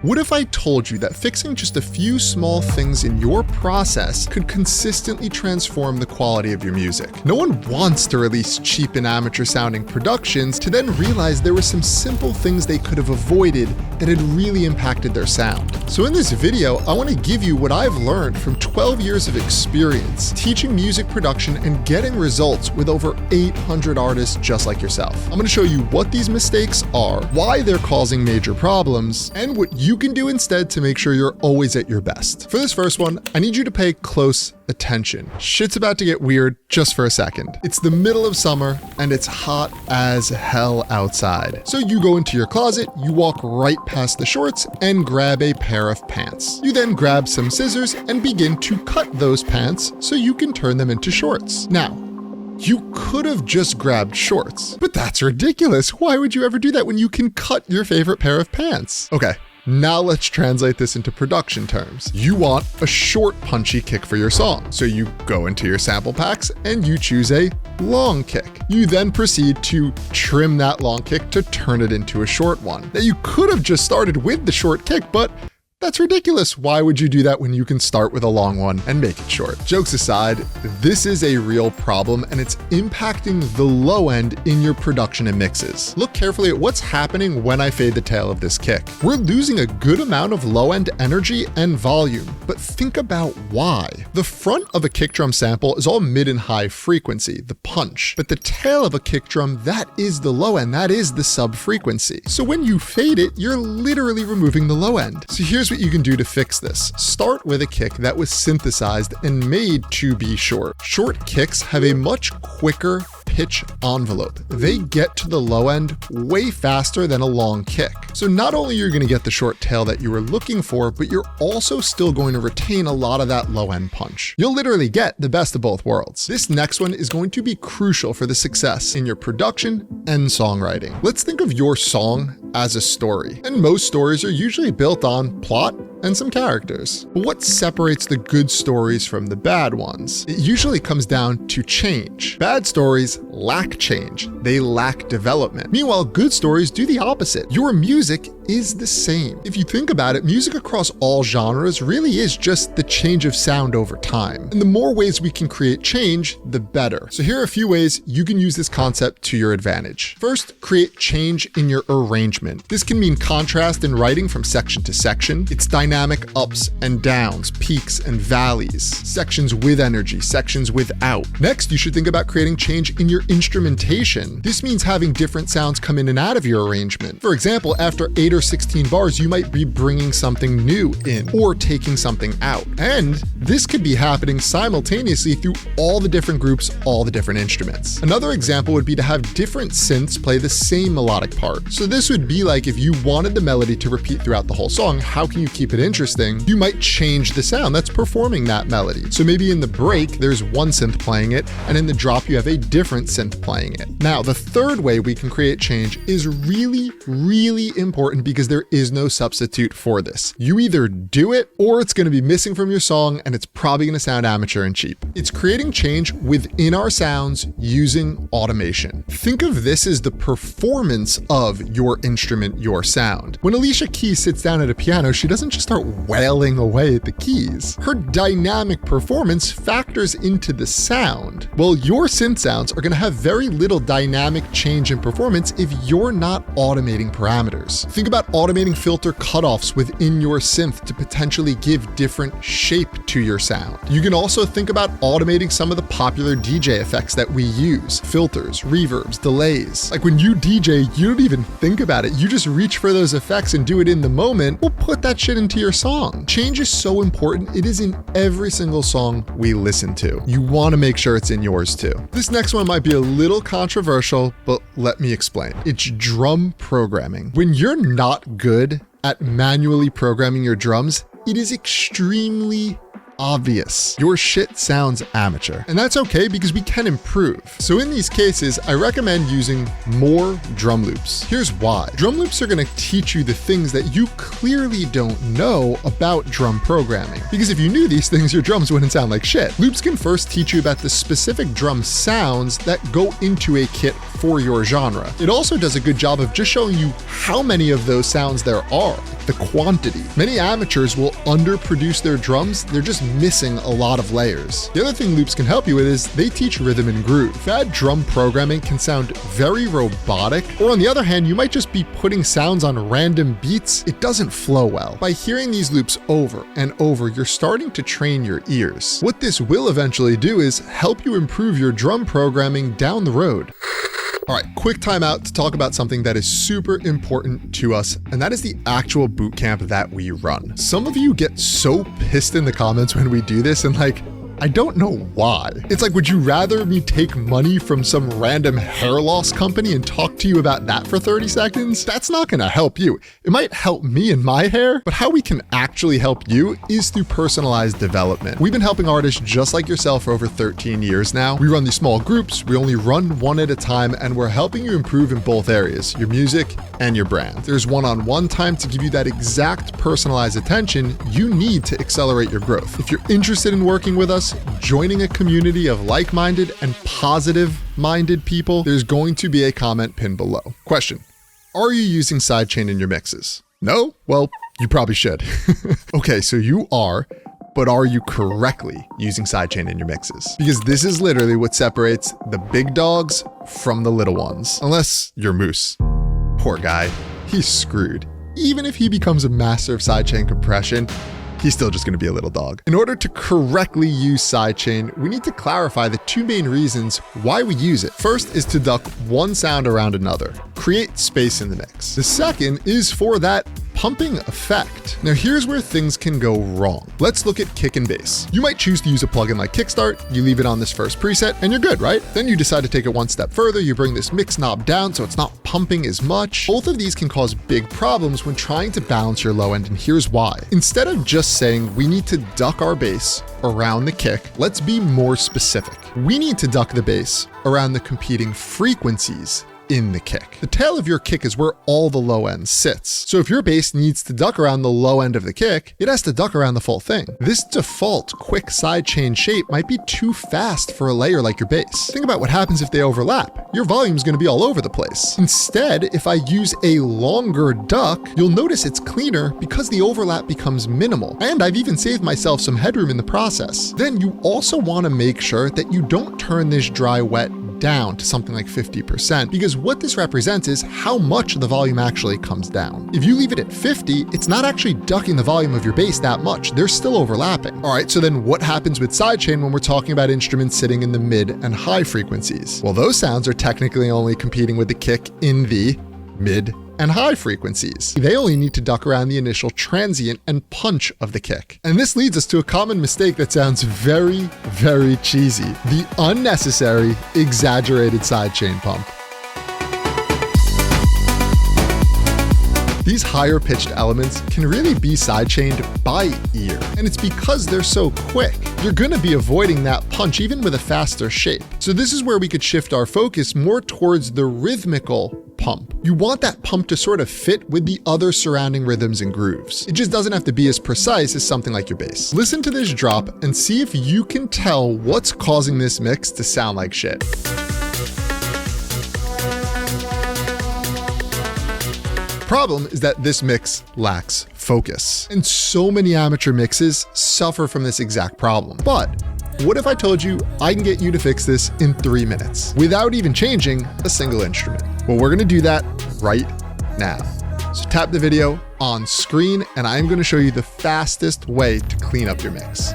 What if I told you that fixing just a few small things in your process could consistently transform the quality of your music? No one wants to release cheap and amateur sounding productions to then realize there were some simple things they could have avoided that had really impacted their sound. So in this video, I want to give you what I've learned from 12 years of experience teaching music production and getting results with over 800 artists just like yourself. I'm going to show you what these mistakes are, why they're causing major problems, and what you can do instead to make sure you're always at your best. For this first one, I need you to pay close attention. Shit's about to get weird just for a second. It's the middle of summer and it's hot as hell outside. So you go into your closet, you walk right past the shorts and grab a pair of pants. You then grab some scissors and begin to cut those pants so you can turn them into shorts. Now, you could have just grabbed shorts, but that's ridiculous. Why would you ever do that when you can cut your favorite pair of pants? Okay. Now let's translate this into production terms. You want a short punchy kick for your song. So you go into your sample packs and you choose a long kick. You then proceed to trim that long kick to turn it into a short one. Now you could have just started with the short kick, but that's ridiculous. Why would you do that when you can start with a long one and make it short? Jokes aside, this is a real problem and it's impacting the low end in your production and mixes. Look carefully at what's happening when I fade the tail of this kick. We're losing a good amount of low end energy and volume, but think about why. The front of a kick drum sample is all mid and high frequency, the punch, but the tail of a kick drum, that is the low end, that is the sub frequency. So when you fade it, you're literally removing the low end. So here's what you can do to fix this. Start with a kick that was synthesized and made to be short. Short kicks have a much quicker pitch envelope. They get to the low end way faster than a long kick. So not only are you going to get the short tail that you were looking for, but you're also still going to retain a lot of that low end punch. You'll literally get the best of both worlds. This next one is going to be crucial for the success in your production and songwriting. Let's think of your song as a story. And most stories are usually built on plot and some characters. But what separates the good stories from the bad ones? It usually comes down to change. Bad stories lack change. They lack development. Meanwhile, good stories do the opposite. Your music is the same. If you think about it, music across all genres really is just the change of sound over time. And the more ways we can create change, the better. So here are a few ways you can use this concept to your advantage. First, create change in your arrangement. This can mean contrast in writing from section to section. It's dynamic ups and downs, peaks and valleys, sections with energy, sections without. Next, you should think about creating change in your instrumentation. This means having different sounds come in and out of your arrangement. For example, after 8 or 16 bars, you might be bringing something new in or taking something out. And this could be happening simultaneously through all the different groups, all the different instruments. Another example would be to have different synths play the same melodic part. So this would be like if you wanted the melody to repeat throughout the whole song, how can you keep it interesting? You might change the sound that's performing that melody. So maybe in the break, there's one synth playing it, and in the drop, you have a different synth playing it. Now, the third way we can create change is really, really important because there is no substitute for this. You either do it or it's going to be missing from your song and it's probably going to sound amateur and cheap. It's creating change within our sounds using automation. Think of this as the performance of your instrument, your sound. When Alicia Keys sits down at a piano, she doesn't just start wailing away at the keys. Her dynamic performance factors into the sound. Well, your synth sounds are going to have very little dynamic change in performance if you're not automating parameters. Think about automating filter cutoffs within your synth to potentially give different shape to your sound. You can also think about automating some of the popular DJ effects that we use. Filters, reverbs, delays. Like when you DJ, you don't even think about it. You just reach for those effects and do it in the moment. Well, put that shit into your song. Change is so important. It is in every single song we listen to. You want to make sure it's in yours too. This next one might be a little controversial, but let me explain. It's drum programming. When you're not good at manually programming your drums, it is extremely obvious. Your shit sounds amateur. And that's okay because we can improve. So in these cases, I recommend using more drum loops. Here's why. Drum loops are going to teach you the things that you clearly don't know about drum programming. Because if you knew these things, your drums wouldn't sound like shit. Loops can first teach you about the specific drum sounds that go into a kit for your genre. It also does a good job of just showing you how many of those sounds there are, the quantity. Many amateurs will underproduce their drums, they're just missing a lot of layers. The other thing loops can help you with is they teach rhythm and groove. Bad drum programming can sound very robotic, or on the other hand, you might just be putting sounds on random beats. It doesn't flow well. By hearing these loops over and over, you're starting to train your ears. What this will eventually do is help you improve your drum programming down the road. All right, quick time out to talk about something that is super important to us, and that is the actual boot camp that we run. Some of you get so pissed in the comments when we do this, and I don't know why. It's like, would you rather me take money from some random hair loss company and talk to you about that for 30 seconds? That's not gonna help you. It might help me and my hair, but how we can actually help you is through personalized development. We've been helping artists just like yourself for over 13 years now. We run these small groups, we only run one at a time, and we're helping you improve in both areas, your music and your brand. There's one-on-one time to give you that exact personalized attention you need to accelerate your growth. If you're interested in working with us, joining a community of like-minded and positive-minded people, there's going to be a comment pinned below. Question: are you using sidechain in your mixes? No? Well, you probably should. Okay, so you are, but are you correctly using sidechain in your mixes? Because this is literally what separates the big dogs from the little ones. Unless you're Moose. Poor guy, he's screwed. Even if he becomes a master of sidechain compression, he's still just going to be a little dog. In order to correctly use sidechain, we need to clarify the two main reasons why we use it. First is to duck one sound around another, create space in the mix. The second is for that pumping effect. Now here's where things can go wrong. Let's look at kick and bass. You might choose to use a plugin like Kickstart, you leave it on this first preset, and you're good, right? Then you decide to take it one step further, you bring this mix knob down so it's not pumping as much. Both of these can cause big problems when trying to balance your low end, and here's why. Instead of just saying we need to duck our bass around the kick, let's be more specific. We need to duck the bass around the competing frequencies in the kick. The tail of your kick is where all the low end sits. So if your bass needs to duck around the low end of the kick, it has to duck around the full thing. This default quick sidechain shape might be too fast for a layer like your bass. Think about what happens if they overlap. Your volume is going to be all over the place. Instead, if I use a longer duck, you'll notice it's cleaner because the overlap becomes minimal. And I've even saved myself some headroom in the process. Then you also want to make sure that you don't turn this dry wet down to something like 50%, because what this represents is how much the volume actually comes down. If you leave it at 50, it's not actually ducking the volume of your bass that much. They're still overlapping. All right, so then what happens with sidechain when we're talking about instruments sitting in the mid and high frequencies? Well, those sounds are technically only competing with the kick in the mid and high frequencies. They only need to duck around the initial transient and punch of the kick. And this leads us to a common mistake that sounds very, very cheesy: the unnecessary, exaggerated sidechain pump. These higher pitched elements can really be sidechained by ear, and it's because they're so quick. You're gonna be avoiding that punch even with a faster shape. So this is where we could shift our focus more towards the rhythmical pump. You want that pump to sort of fit with the other surrounding rhythms and grooves. It just doesn't have to be as precise as something like your bass. Listen to this drop and see if you can tell what's causing this mix to sound like shit. Problem is that this mix lacks focus, and so many amateur mixes suffer from this exact problem. But what if I told you I can get you to fix this in 3 minutes without even changing a single instrument? Well, we're gonna do that right now. So tap the video on screen and I'm gonna show you the fastest way to clean up your mix.